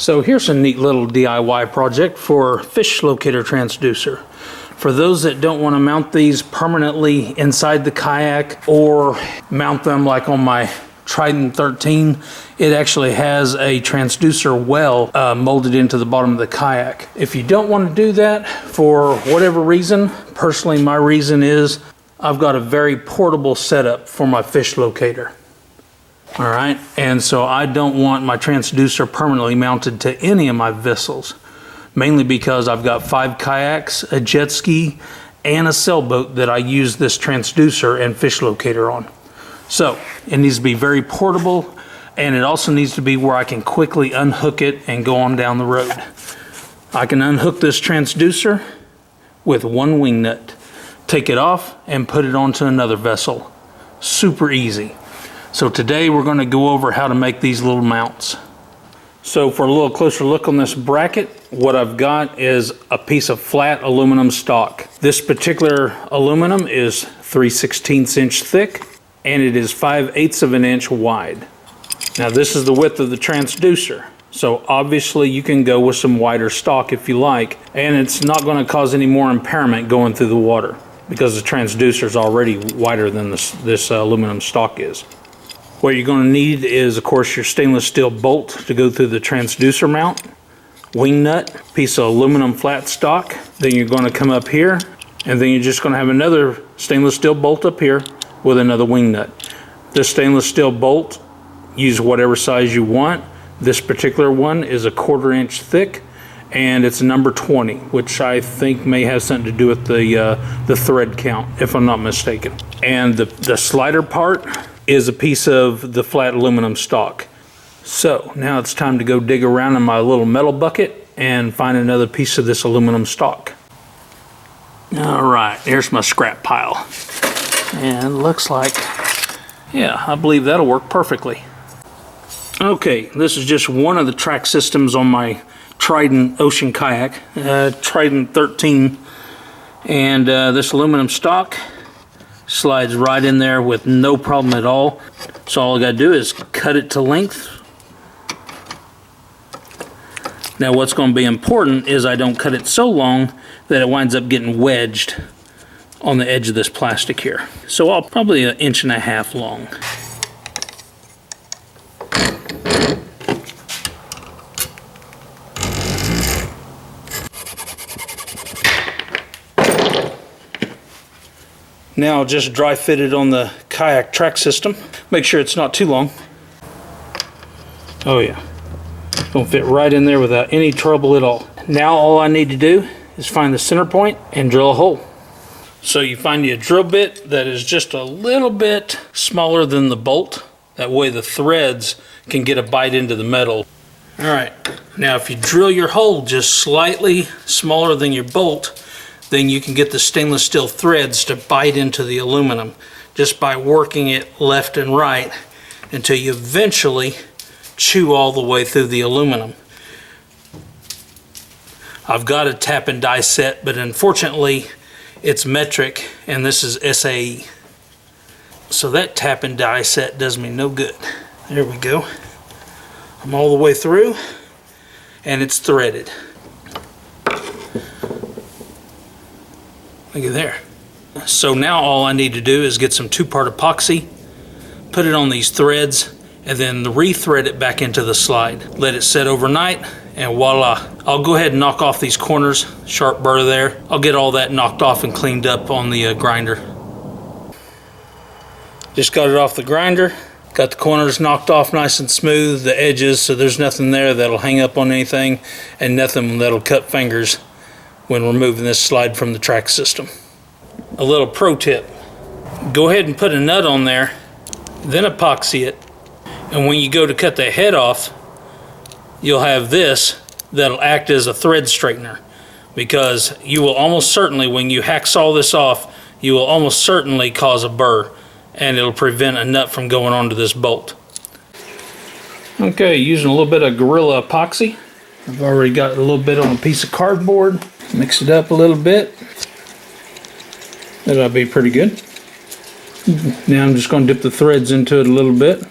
So here's a neat little DIY project for fish locator transducer. For those that don't want to mount these permanently inside the kayak or mount them like on my Trident 13, it actually has a transducer well molded into the bottom of the kayak. If you don't want to do that for whatever reason, personally my reason is I've got a very portable setup for my fish locator. All right, and so I don't want my transducer permanently mounted to any of my vessels, mainly because I've got 5 kayaks, a jet ski, and a sailboat that I use this transducer and fish locator on. So it needs to be very portable, and it also needs to be where I can quickly unhook it and go on down the road. I can unhook this transducer with one wing nut, take it off, and put it onto another vessel. Super easy. So today we're going to go over how to make these little mounts. So for a little closer look on this bracket, what I've got is a piece of flat aluminum stock. This particular aluminum is 3/16 inch thick, and it is 5/8 of an inch wide. Now this is the width of the transducer. So obviously you can go with some wider stock if you like, and it's not going to cause any more impairment going through the water because the transducer is already wider than this aluminum stock is. What you're going to need is, of course, your stainless steel bolt to go through the transducer mount, wing nut, piece of aluminum flat stock. Then you're going to come up here, and then you're just going to have another stainless steel bolt up here with another wing nut. This stainless steel bolt, use whatever size you want. This particular one is a 1/4 inch thick, and it's number 20, which I think may have something to do with the thread count, if I'm not mistaken. And the slider part is a piece of the flat aluminum stock. So now it's time to go dig around in my little metal bucket and find another piece of this aluminum stock. All right, here's my scrap pile. And looks like, yeah, I believe that'll work perfectly. Okay, this is just one of the track systems on my Trident ocean kayak, Trident 13. And this aluminum stock slides right in there with no problem at all. So all I gotta do is cut it to length. Now what's going to be important is I don't cut it so long that it winds up getting wedged on the edge of this plastic here. So I'll probably 1.5 inches long. Now just dry fit it on the kayak track system. Make sure it's not too long. Oh yeah, gonna fit right in there without any trouble at all. Now all I need to do is find the center point and drill a hole. So you find you a drill bit that is just a little bit smaller than the bolt. That way the threads can get a bite into the metal. All right, now if you drill your hole just slightly smaller than your bolt, then you can get the stainless steel threads to bite into the aluminum just by working it left and right until you eventually chew all the way through the aluminum. I've got a tap and die set, but unfortunately it's metric and this is SAE. So that tap and die set does me no good. There we go. I'm all the way through and it's threaded. Look at there. So now all I need to do is get some 2-part epoxy, put it on these threads, and then re-thread it back into the slide. Let it set overnight, and voila. I'll go ahead and knock off these corners, sharp burr there. I'll get all that knocked off and cleaned up on the grinder. Just got it off the grinder. Got the corners knocked off nice and smooth, the edges, so there's nothing there that'll hang up on anything, and nothing that'll cut fingers when removing this slide from the track system. A little pro tip, go ahead and put a nut on there, then epoxy it, and when you go to cut the head off, you'll have this that'll act as a thread straightener, because you will almost certainly, when you hacksaw this off, you will almost certainly cause a burr, and it'll prevent a nut from going onto this bolt. Okay, using a little bit of Gorilla epoxy. I've already got a little bit on a piece of cardboard. Mix it up a little bit. That'll be pretty good. Now I'm just going to dip the threads into it a little bit.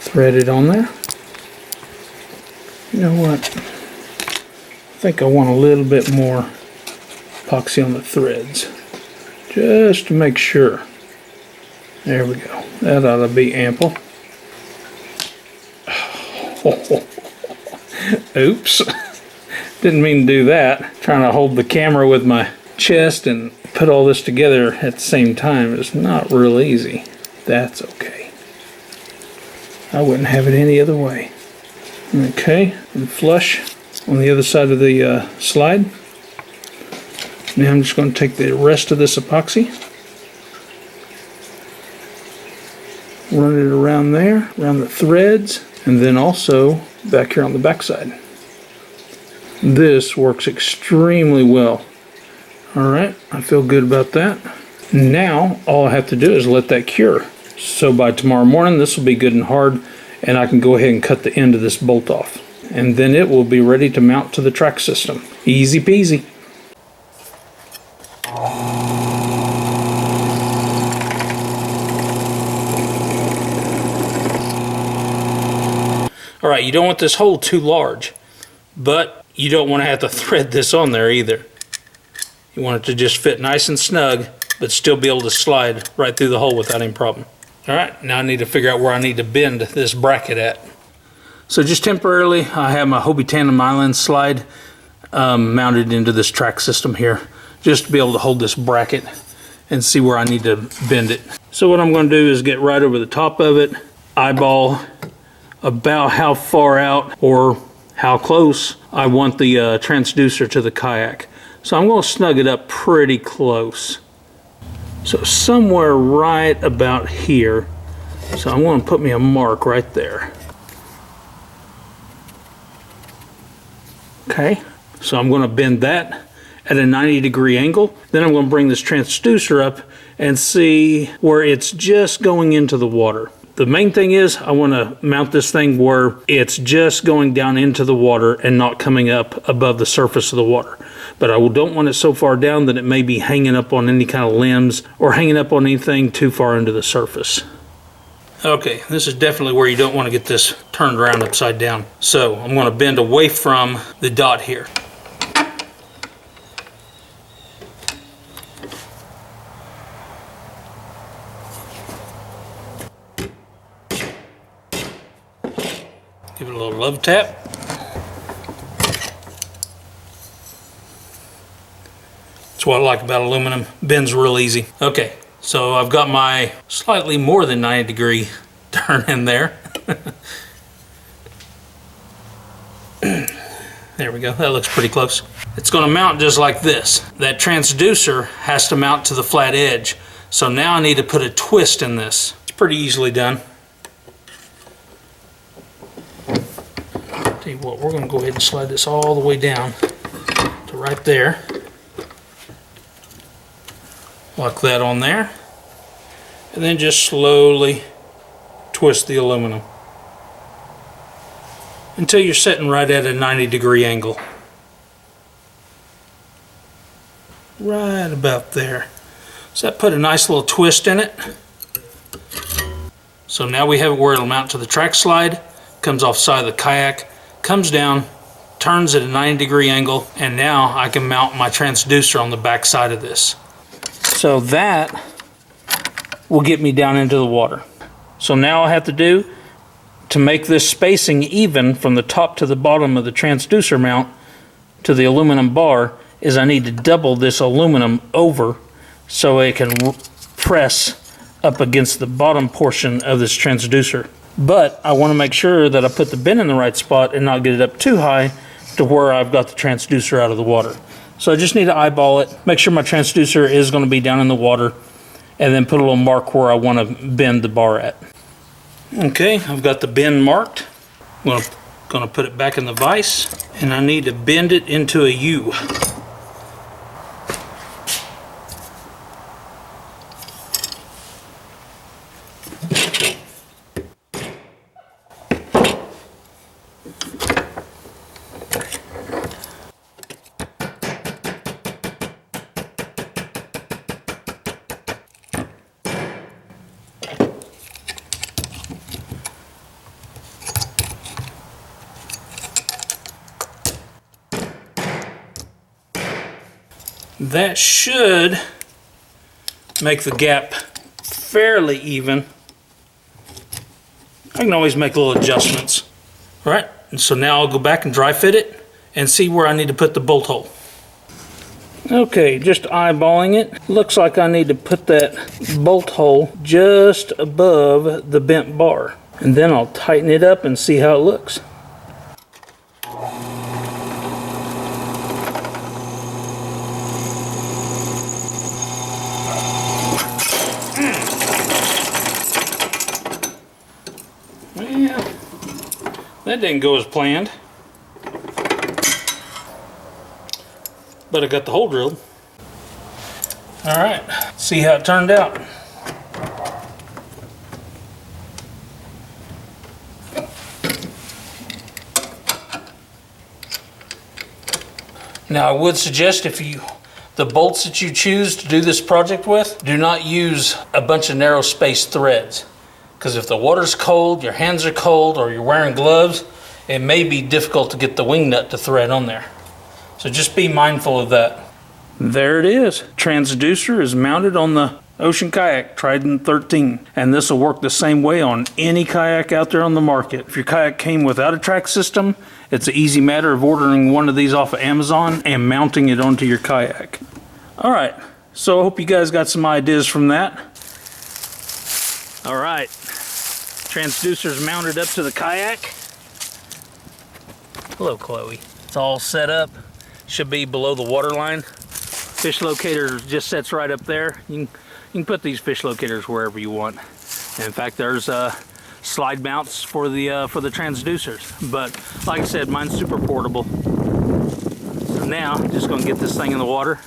Thread it on there. You know what? I think I want a little bit more epoxy on the threads, just to make sure. There we go. That ought to be ample. Oops. Didn't mean to do that. Trying to hold the camera with my chest and put all this together at the same time is not real easy. That's okay. I wouldn't have it any other way. Okay, and flush on the other side of the slide. Now I'm just going to take the rest of this epoxy, run it around there, around the threads, and then also back here on the back side. This works extremely well. Alright, I feel good about that. Now all I have to do is let that cure. So by tomorrow morning this will be good and hard, and I can go ahead and cut the end of this bolt off. And then it will be ready to mount to the track system. Easy peasy. Alright, you don't want this hole too large, but you don't want to have to thread this on there either. You want it to just fit nice and snug, but still be able to slide right through the hole without any problem. Alright, now I need to figure out where I need to bend this bracket at. So just temporarily, I have my Hobie tandem island slide mounted into this track system here, just to be able to hold this bracket and see where I need to bend it. So what I'm going to do is get right over the top of it, eyeball about how far out or how close I want the transducer to the kayak. So I'm going to snug it up pretty close. So somewhere right about here. So I'm going to put me a mark right there. Okay, so I'm going to bend that at a 90-degree angle. Then I'm going to bring this transducer up and see where it's just going into the water. The main thing is I want to mount this thing where it's just going down into the water and not coming up above the surface of the water. But I don't want it so far down that it may be hanging up on any kind of limbs or hanging up on anything too far into the surface. Okay, this is definitely where you don't want to get this turned around upside down. So I'm going to bend away from the dot here. Give it a little love tap. That's what I like about aluminum. Bends real easy. Okay, so I've got my slightly more than 90-degree turn in there. There we go. That looks pretty close. It's going to mount just like this. That transducer has to mount to the flat edge. So now I need to put a twist in this. It's pretty easily done. Tell you what, we're going to go ahead and slide this all the way down to right there. Lock that on there. And then just slowly twist the aluminum until you're sitting right at a 90-degree angle. Right about there. So that put a nice little twist in it. So now we have it where it'll mount to the track slide, comes off the side of the kayak, comes down, turns at a 90-degree angle, and now I can mount my transducer on the back side of this. So that will get me down into the water. So now all I have to do to make this spacing even from the top to the bottom of the transducer mount to the aluminum bar is I need to double this aluminum over so it can press up against the bottom portion of this transducer. But I want to make sure that I put the bin in the right spot and not get it up too high to where I've got the transducer out of the water. So I just need to eyeball it, make sure my transducer is going to be down in the water, and then put a little mark where I want to bend the bar at. Okay, I've got the bend marked. I'm going to put it back in the vise, and I need to bend it into a U. That should make the gap fairly even. I can always make little adjustments. All right, and so now I'll go back and dry fit it and see where I need to put the bolt hole. Okay, just eyeballing it. Looks like I need to put that bolt hole just above the bent bar. And then I'll tighten it up and see how it looks. Well, that didn't go as planned. But I got the hole drilled. All right, see how it turned out. Now I would suggest the bolts that you choose to do this project with, do not use a bunch of narrow spaced threads. Because if the water's cold, your hands are cold, or you're wearing gloves, it may be difficult to get the wing nut to thread on there. So just be mindful of that. There it is. Transducer is mounted on the Ocean Kayak Trident 13. And this will work the same way on any kayak out there on the market. If your kayak came without a track system, it's an easy matter of ordering one of these off of Amazon and mounting it onto your kayak. All right, so I hope you guys got some ideas from that. All right, transducer's mounted up to the kayak. Hello, Chloe. It's all set up. Should be below the water line. Fish locator just sits right up there. You can put these fish locators wherever you want. And in fact, there's slide mounts for the transducers. But like I said, mine's super portable. So now, just gonna get this thing in the water.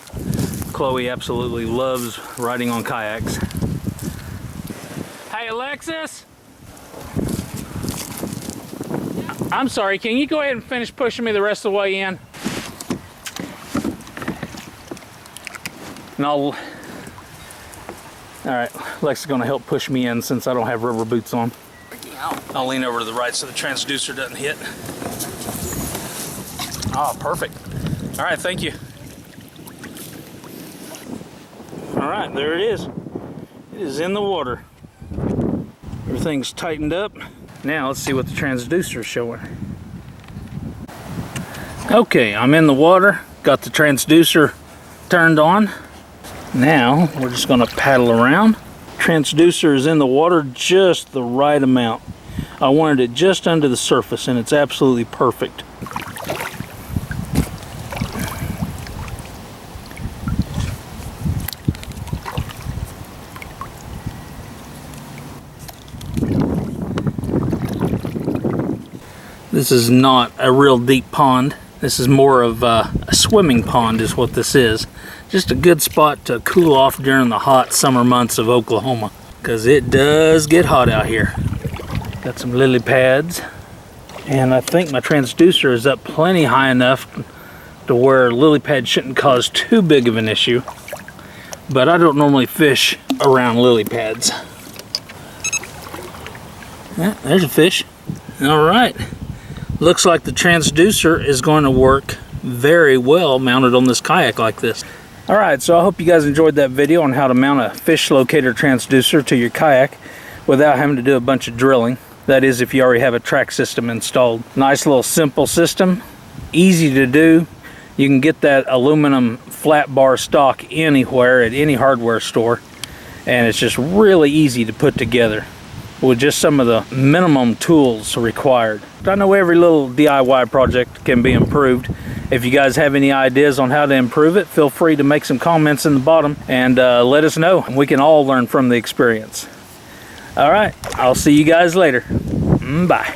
Chloe absolutely loves riding on kayaks. Hey Alexis! I'm sorry, can you go ahead and finish pushing me the rest of the way in? And all right, Alexis is gonna help push me in since I don't have rubber boots on. I'll lean over to the right so the transducer doesn't hit. Oh, perfect. All right, thank you. All right, there it is. It is in the water. Everything's tightened up. Now let's see what the transducer is showing. Okay, I'm in the water. Got the transducer turned on. Now we're just gonna paddle around. Transducer is in the water just the right amount. I wanted it just under the surface and it's absolutely perfect. This is not a real deep pond. This is more of a swimming pond is what this is. Just a good spot to cool off during the hot summer months of Oklahoma, because it does get hot out here. Got some lily pads, and I think my transducer is up plenty high enough to where lily pads shouldn't cause too big of an issue. But I don't normally fish around lily pads. Yeah, there's a fish. All right. Looks like the transducer is going to work very well mounted on this kayak like this. All right, so I hope you guys enjoyed that video on how to mount a fish locator transducer to your kayak without having to do a bunch of drilling. That is, if you already have a track system installed. Nice little simple system, easy to do. You can get that aluminum flat bar stock anywhere at any hardware store, and it's just really easy to put together with just some of the minimum tools required. I know every little DIY project can be improved. If you guys have any ideas on how to improve it, feel free to make some comments in the bottom and let us know. We can all learn from the experience. All right, I'll see you guys later. Bye.